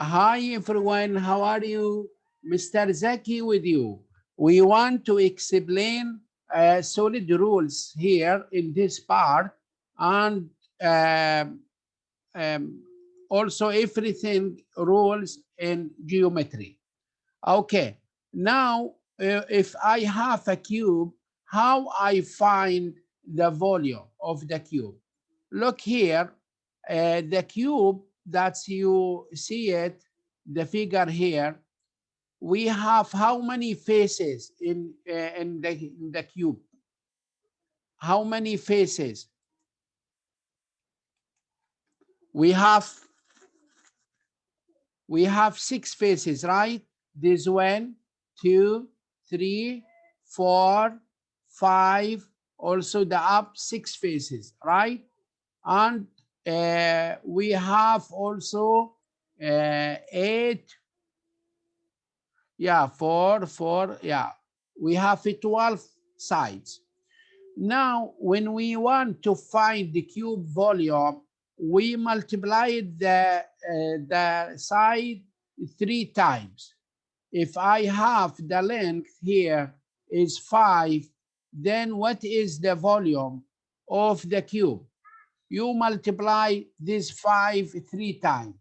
Hi everyone, how are you? Mr.Zaki with you. We want to explain solid rules here in this part, and um, um, also everything rules in geometry. Okay, now if I have a cube, how I find the volume of the cube? Look here, the cube that you see it, the figure here, we have how many faces in the cube? How many faces? We have six faces, right? This one, two, three, four, five, also the up six faces, right? And we have also eight, yeah, four, yeah. We have 12 sides. Now, when we want to find the cube volume, we multiply the side 3 times. If I have the length here is 5, then what is the volume of the cube? You multiply this 5 3 times.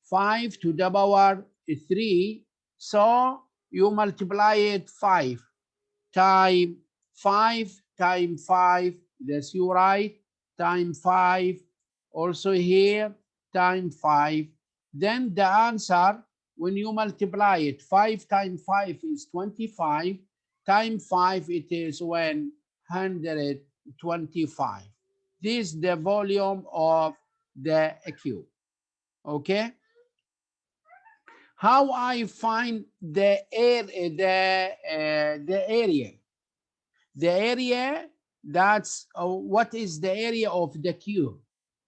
5 to the power 3. So you multiply it 5 times 5 times 5. That's you right. Times 5. Also here times 5. Then the answer, when you multiply it, 5 times 5 is 25. Times 5 it is 125. This is the volume of the cube. Okay. How I find the area? The area, that's what is the area of the cube.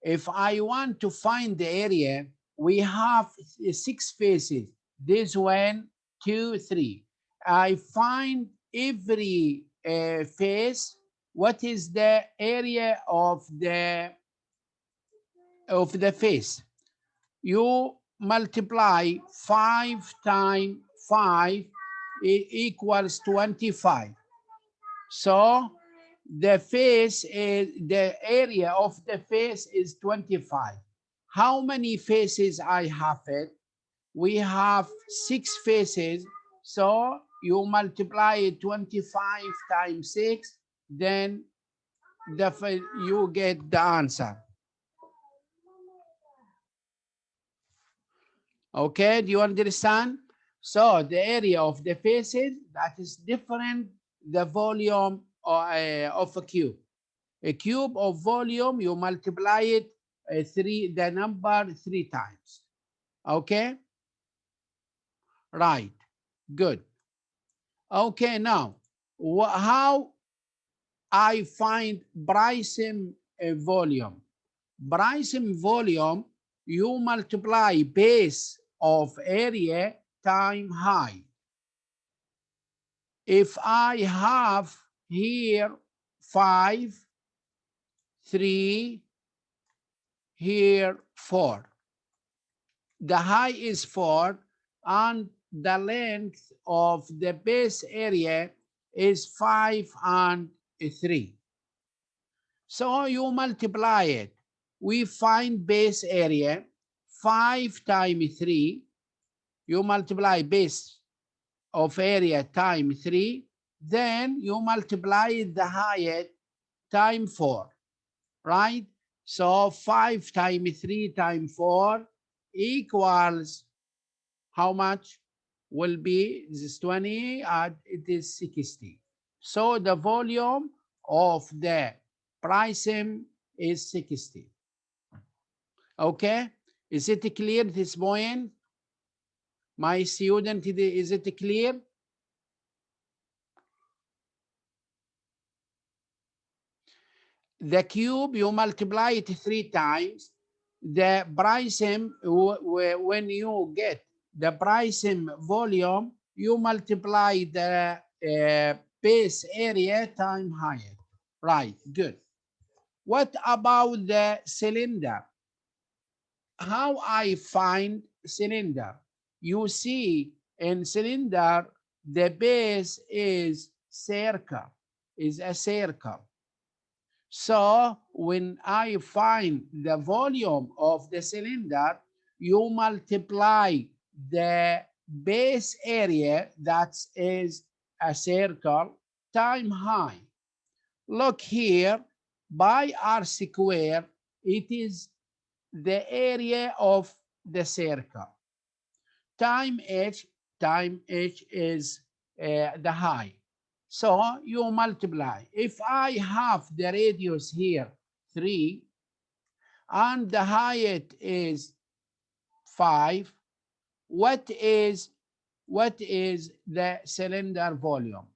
If I want to find the area, we have 6 faces. This one, 2, 3. I find every face. What is the area of the face? You multiply 5 times 5, it equals 25. So the face is, the area of the face is 25. How many faces I have it? We have 6 faces. So you multiply 25 times 6, then you get the answer. Okay, do you understand? So the area of the faces, that is different, the volume of a cube. A cube of volume, you multiply it the number 3 times. Okay, right, good. Okay, now how I find Bryson volume? Bryson volume, you multiply base of area time height. If I have here 5, 3, here 4, the height is 4, and the length of the base area is 5 and 3. So you multiply it. We find base area 5 times 3. You multiply base of area times 3. Then you multiply the height times 4. Right? So 5 times 3 times 4 equals how much? Will be, this is 20 and it is 60. So the volume of the prism is 60. Okay, is it clear this point? My student, is it clear? The cube, you multiply it 3 times. The prism, when you get the prism volume, you multiply the base area times height. Right, good. What about the cylinder? How I find cylinder? you see in cylinder, the base is circle, is a circle. So when I find the volume of the cylinder, you multiply the base area, that is a circle, time height. Look here, by r square, it is the area of the circle. Time h is the height. So you multiply. If I have the radius here 3 and the height is 5, what is the cylinder volume?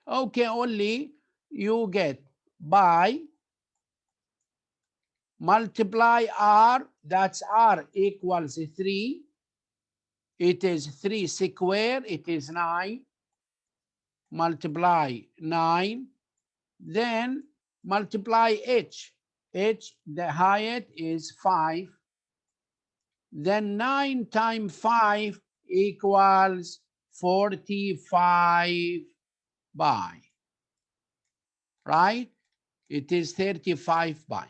Okay, only you get by multiply r, that's r equals 3. It is 3 square, it is 9. Multiply 9. Then multiply h. H, the height is 5. Then 9 times 5 equals 45 by. Right? It is 35 by.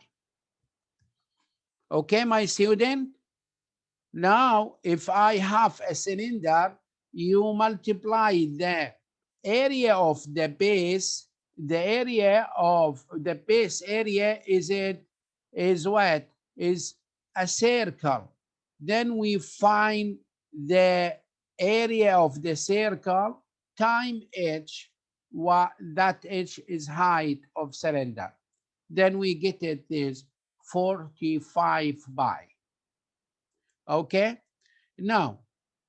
Okay, my student? Now, if I have a cylinder, you multiply the area of the base. The area of the base area is what? Is a circle. Then we find the area of the circle time h. That h is height of cylinder. Then we get it is 45 by. Okay. Now,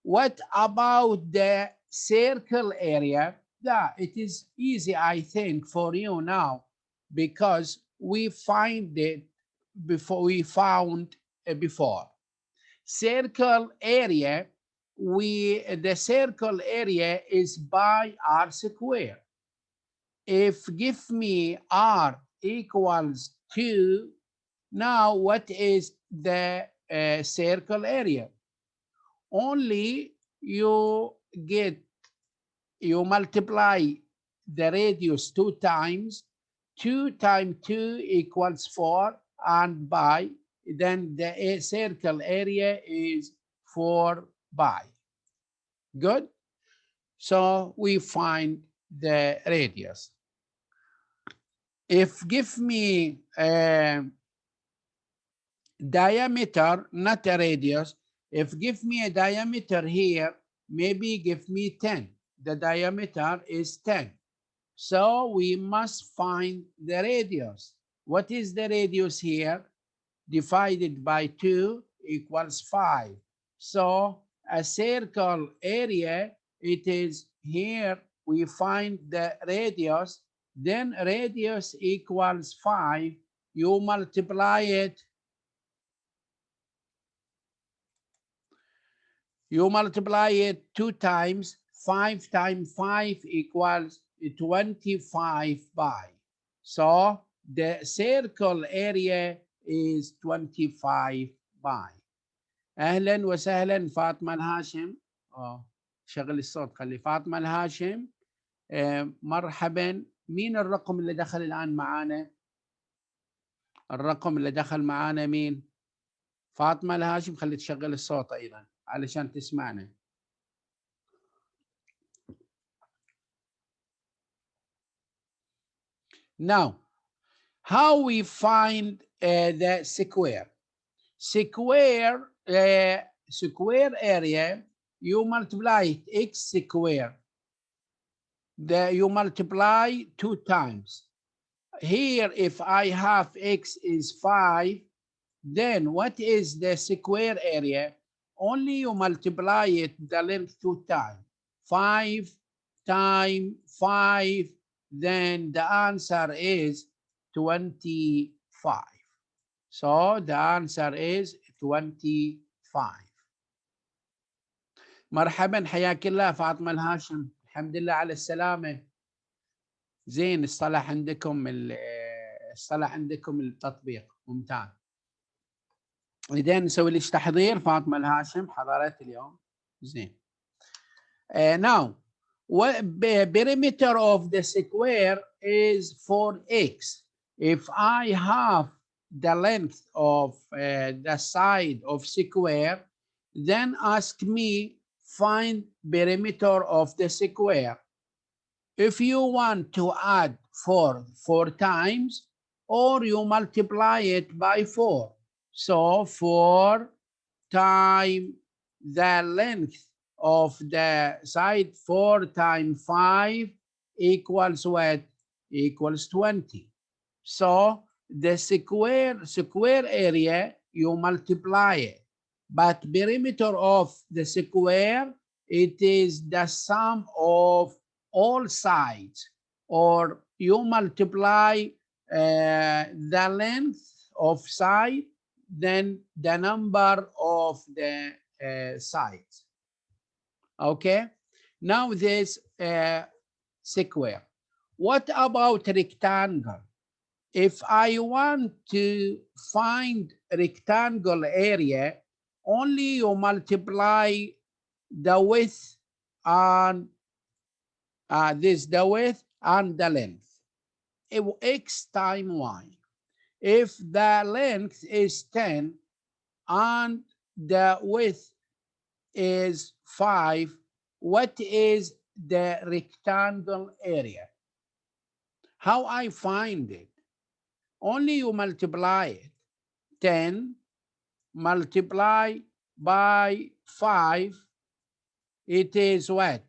what about the circle area? Yeah, it is easy, I think, for you now, because we find it before we found before. Circle area, the circle area is by r square. If give me r equals 2, now what is the circle area? Only you multiply the radius 2 times. 2 times 2 equals 4, and by, then the circle area is 4 by. Good. So we find the radius. If give me diameter, not a radius, if give me a diameter here, maybe give me 10. The diameter is 10. So we must find the radius. What is the radius here? Divided by 2 equals 5. So a circle area, it is here, we find the radius, then radius equals 5. You multiply it. You multiply it 2 times. 5 times 5 equals 25 by. So the circle area is 25 by. أهلا وسهلا فاطمة الهاشم. شغل الصوت خلي فاطمة الهاشم. مرحبا. مين الرقم اللي دخل الآن معانا؟ الرقم اللي دخل معانا مين؟ فاطمة الهاشم. خلي تشغل الصوت أيضا علشان تسمعنا. Now, how we find the square? Square area, you multiply x square. You multiply 2 times. Here, if I have x is 5, then what is the square area? Only you multiply it the length 2 times. 5 times 5, then the answer is 25. So the answer is 25. مرحبا حياك الله فاطمة الهاشم. الحمد لله على السلامة. زين اصطلح عندكم التطبيق ممتاز. إذا نسوي ليش تحضير. فاطمة الهاشم حضرت اليوم زين. Now perimeter of the square is 4x. If I have the length of the side of square, then ask me find perimeter of the square. If you want to add 4 times, or you multiply it by 4. So 4 times the length of the side, 4 times 5 equals what? Equals 20. So the square area, you multiply it. But perimeter of the square, it is the sum of all sides, or you multiply the length of side, then the number of the sides. Okay, now this square. What about rectangle? If I want to find rectangle area, only you multiply the width and the width and the length, x times y. If the length is 10 and the width is 5, what is the rectangle area? How I find it? Only you multiply it. 10 multiply by 5, it is what?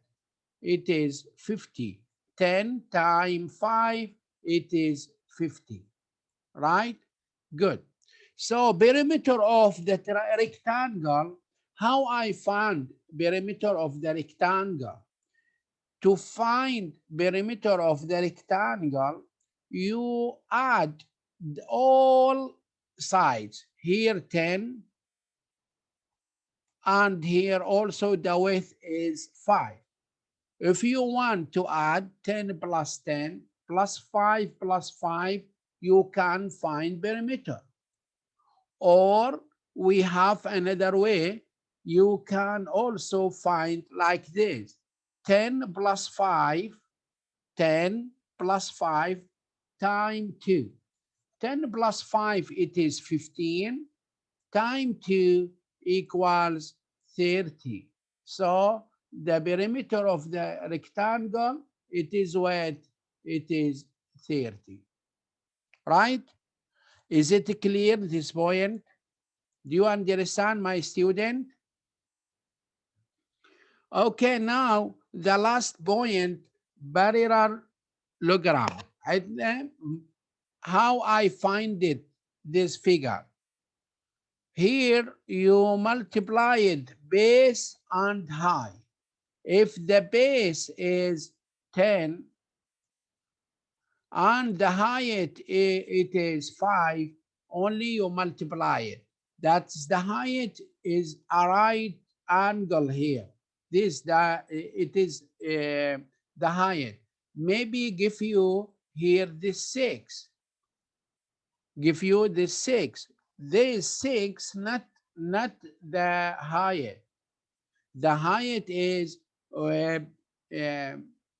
It is 50. 10 times 5, it is 50. Right? Good. So perimeter of the rectangle, how I find perimeter of the rectangle? To find perimeter of the rectangle, you add all sides. Here 10, and here also the width is 5. If you want to add 10 plus 10 plus 5 plus 5, you can find perimeter. Or we have another way. You can also find like this. 10 plus 5, 10 plus 5 times 2. 10 plus 5, it is 15, times 2 equals 30. So the perimeter of the rectangle, it is what? It is 30. Right? Is it clear, this point? Do you understand, my student? Okay, now the last point, parallelogram. How I find it, this figure. Here you multiply it base and height. If the base is 10 and the height it is 5, only you multiply it. That's the height is a right angle here. This it is the height. Maybe give you here this 6. Give you this 6. This 6 not the height. The height is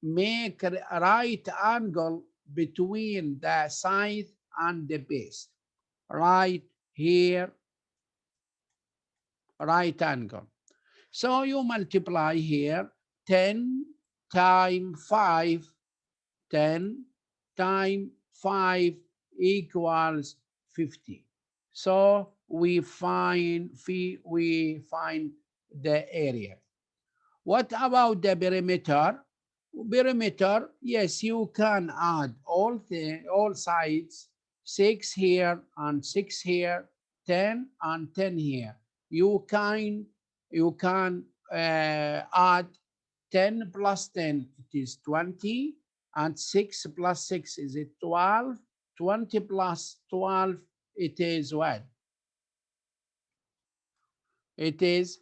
make a right angle between the side and the base. Right here, right angle. So you multiply here 10 times 5, 10 times 5 equals 50. So we find the area. What about the perimeter? Perimeter, yes, you can add all sides, 6 here and 6 here, 10 and 10 here. You can add 10 plus 10, it is 20, and 6 plus 6 is it 12. 20 plus 12, it is what? It is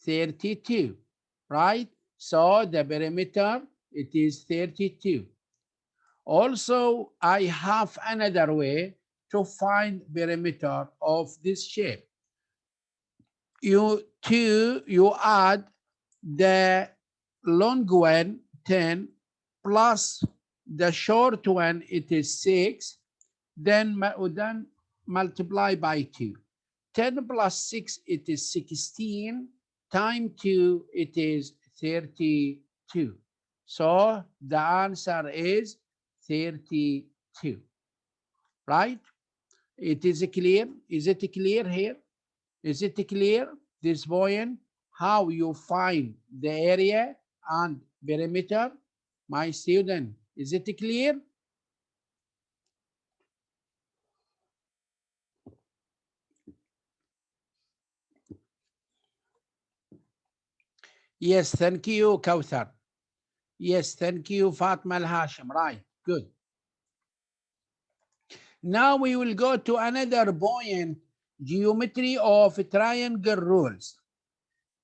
32, right? So the perimeter, it is 32. Also, I have another way to find perimeter of this shape. you add the long one 10 plus the short one, it is 6, then multiply by 2. 10 plus 6, it is 16, times 2, it is 32. So the answer is 32, right? It is clear. Is it clear here? Is it clear, this point, how you find the area and perimeter? My student, is it clear? Yes, thank you, Kauthar. Yes, thank you, Fatma Al-Hashim. Right, good. Now we will go to another buoyant geometry of triangle rules.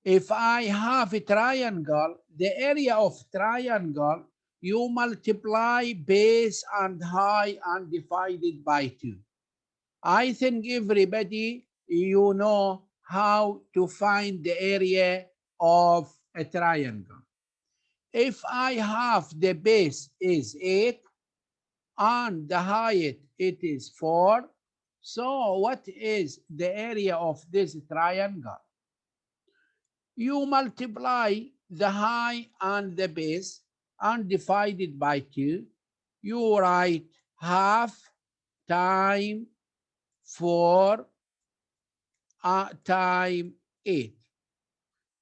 If I have a triangle, the area of triangle, you multiply base and height and divide it by 2. I think everybody, you know how to find the area of a triangle. If I have the base is 8 and the height it is 4, so what is the area of this triangle? You multiply the height and the base and divide it by 2. You write half times 4 times 8.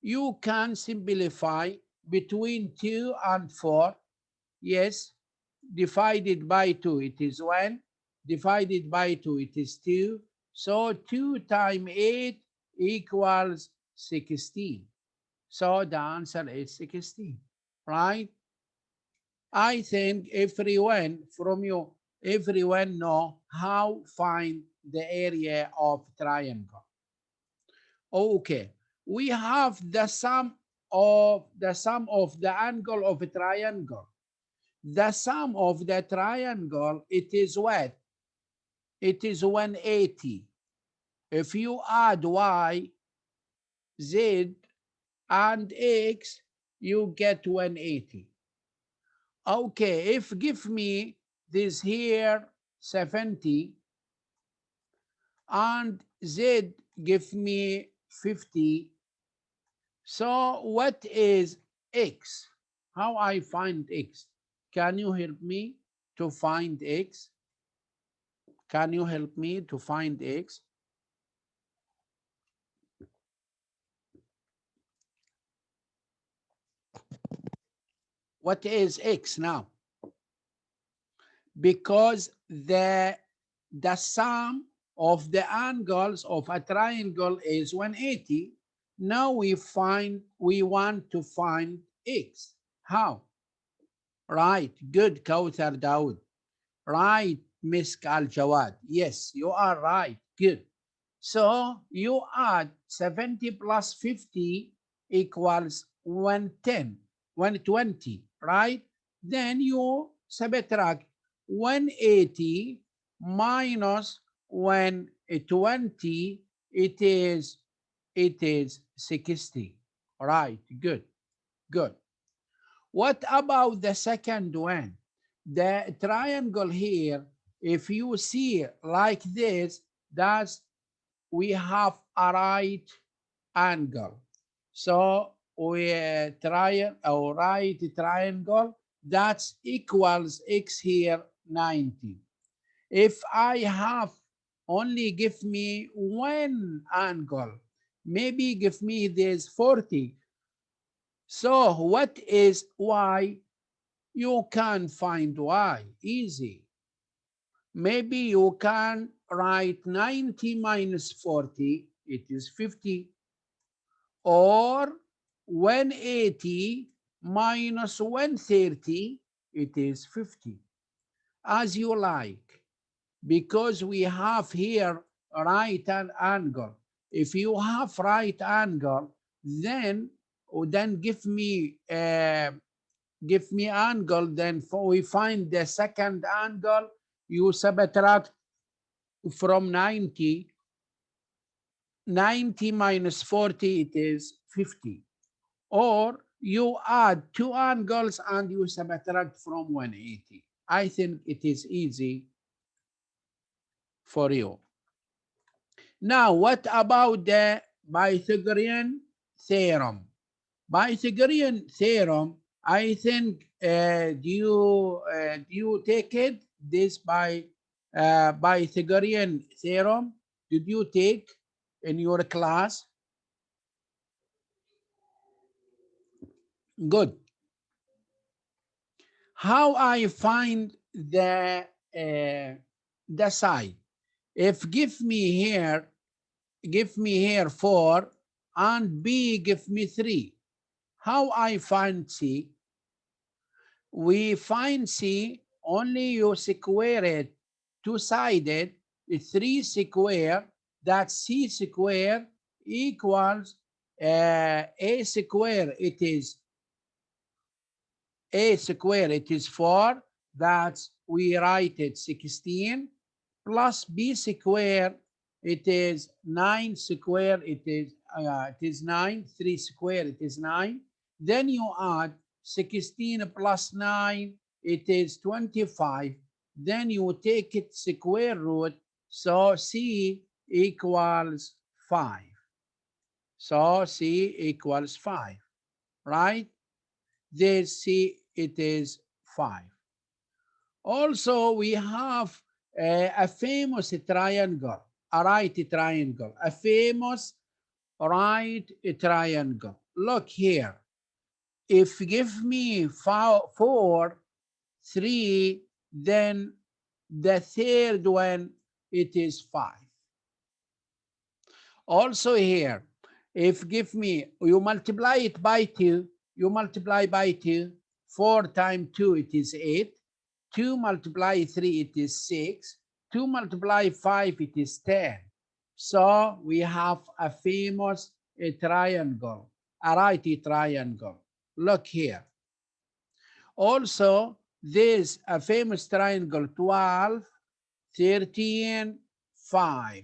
You can simplify between 2 and 4. Yes, divided by 2, it is 1. Divided by 2, it is 2. So 2 times 8 equals 16. So the answer is 16, right? I think everyone from you, everyone know how find the area of triangle. Okay, we have the sum of the angle of a triangle. The sum of the triangle, it is what? It is 180. If you add y, z, and x, you get 180. Okay, if give me this here 70 and z give me 50, so what is x? How I find x? Can you help me to find x? Can you help me to find x? What is x now? Because the sum of the angles of a triangle is 180. Now we want to find x. How? Right, good, Kauthar Dawood. Right, Miss Al-Jawad. Yes, you are right, good. So you add 70 plus 50 equals 110, 120, right? Then you subtract 180 minus 120, it is 60. Right, good, good. What about the second one? The triangle here, if you see like this, that's we have a right angle. So we try our right triangle, that's equals x here 90. If I have only give me one angle, maybe give me this 40. So what is y? You can find y, easy. Maybe you can write 90 minus 40, it is 50. Or 180 minus 130, it is 50. As you like, because we have here right angle. If you have right angle, then give me angle, then we find the second angle, you subtract from 90, 90 minus 40, it is 50. Or you add two angles and you subtract from 180. I think it is easy for you. Now, what about the Pythagorean theorem? Pythagorean theorem, I think, do you take it, this Pythagorean theorem? Did you take in your class? Good. How I find the side? If give me here 4 and B give me 3. How I find C? We find C only you square it, two-sided, 3 square, that C square equals A square, it is A square, it is 4, that's we write it 16, plus B square, it is 9 square, it is 9, 3 square, it is 9. Then you add 16 plus 9, it is 25. Then you take it square root, so C equals 5. So C equals 5, right? This C, it is 5. Also, we have a famous triangle, a right triangle, a famous right triangle. Look here. If give me 4, 3, then the third one, it is 5. Also here, if give me, you multiply it by 2, you multiply by 2, 4 times 2, it is 8. 2 multiply 3, it is 6. 2 multiply 5, it is 10. So we have a famous triangle, a right triangle. Look here. Also, there's a famous triangle, 12, 13, 5.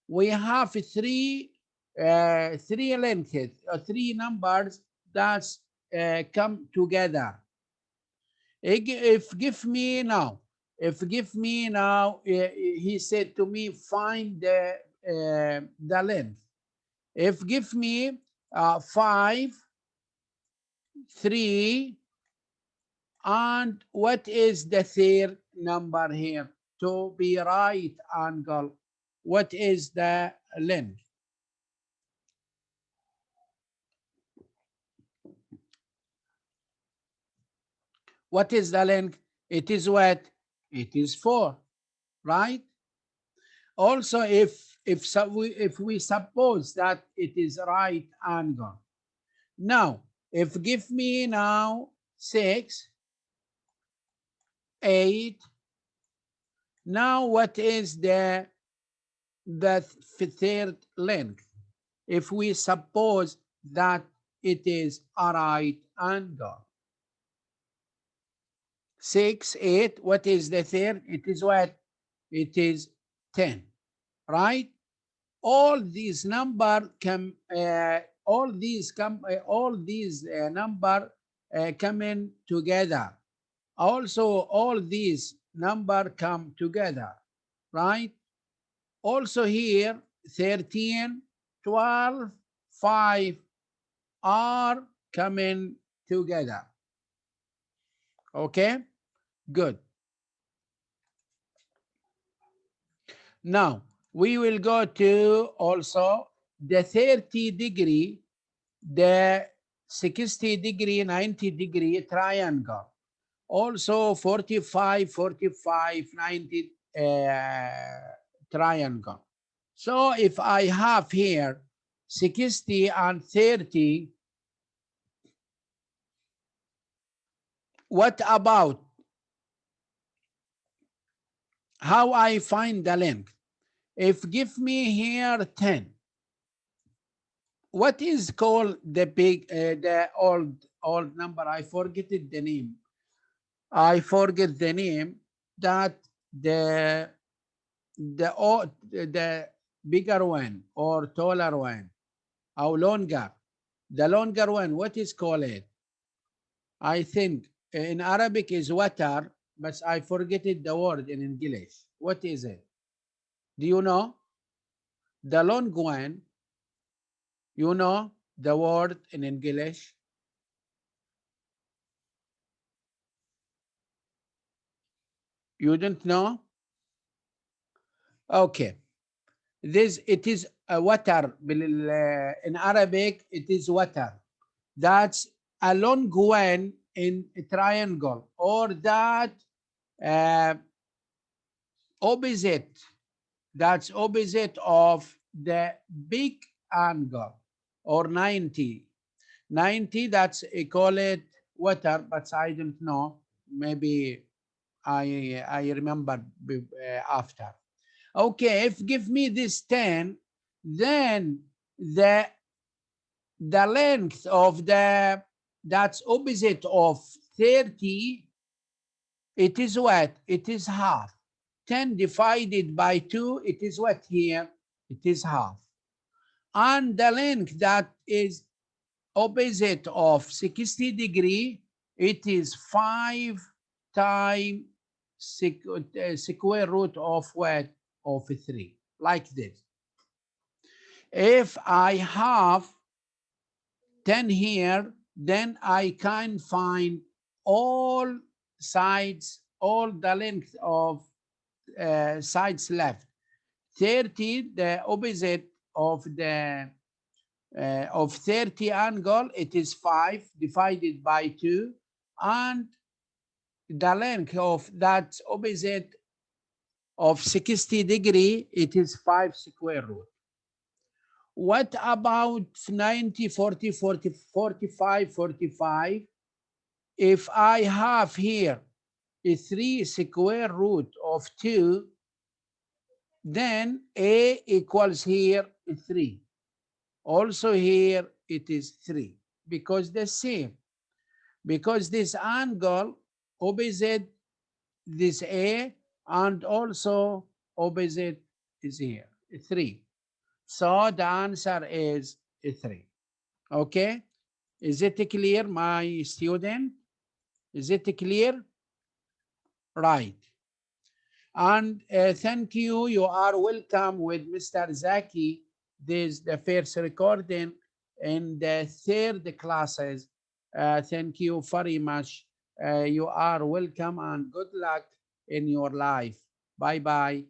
We have three lengths, three numbers that come together. If give me now, he said to me, find the length. If give me 5, 3, and what is the third number here? To be right angle, what is the length? What is the length? It is what? It is 4, right? Also, if we suppose that it is right angle. Now, if give me now 6, 8. Now, what is the third length? If we suppose that it is a right angle. 6, 8, what is the third? It is what? It is 10, right? All these number come, all these number coming together. Also, all these number come together, right? Also here, 13, 12, 5 are coming together. Okay, good. Now, we will go to also the 30 degree, the 60 degree, 90 degree triangle. Also 45, 45, 90 triangle. So if I have here 60 and 30, what about how I find the length? If give me here 10, what is called the big, the old number? I forget it, the name. I forget the name that the bigger one or taller one, or longer. The longer one, what is called it? I think in Arabic is water, but I forget it, the word in English. What is it? Do you know? The long one, you know the word in English? You don't know? Okay. This, it is a water. In Arabic, it is water. That's a long one in a triangle, or that uh, opposite. That's opposite of the big angle, or 90. 90, that's, I call it water, but I don't know. Maybe I remember after. Okay, if give me this 10, then the length of that's opposite of 30, it is what? It is half. 10 divided by 2, it is what here? It is half. And the length that is opposite of 60 degree, it is 5 times square root of what? Of 3, like this. If I have 10 here, then I can find all sides, all the length of sides left. 30, the opposite of the of 30 angle, it is 5 divided by 2, and the length of that opposite of 60 degree, it is 5 square root. What about 90, 40, 40, 45, 45? If I have here a 3 square root of 2, then A equals here 3. Also here it is 3, because the same. Because this angle opposite this A, and also opposite is here, 3. So the answer is 3. Okay? Is it clear, my student? Is it clear? Right. And thank you. You are welcome with Mr.Zaki. This is the first recording in the third classes. Thank you very much. You are welcome, and good luck in your life. Bye-bye.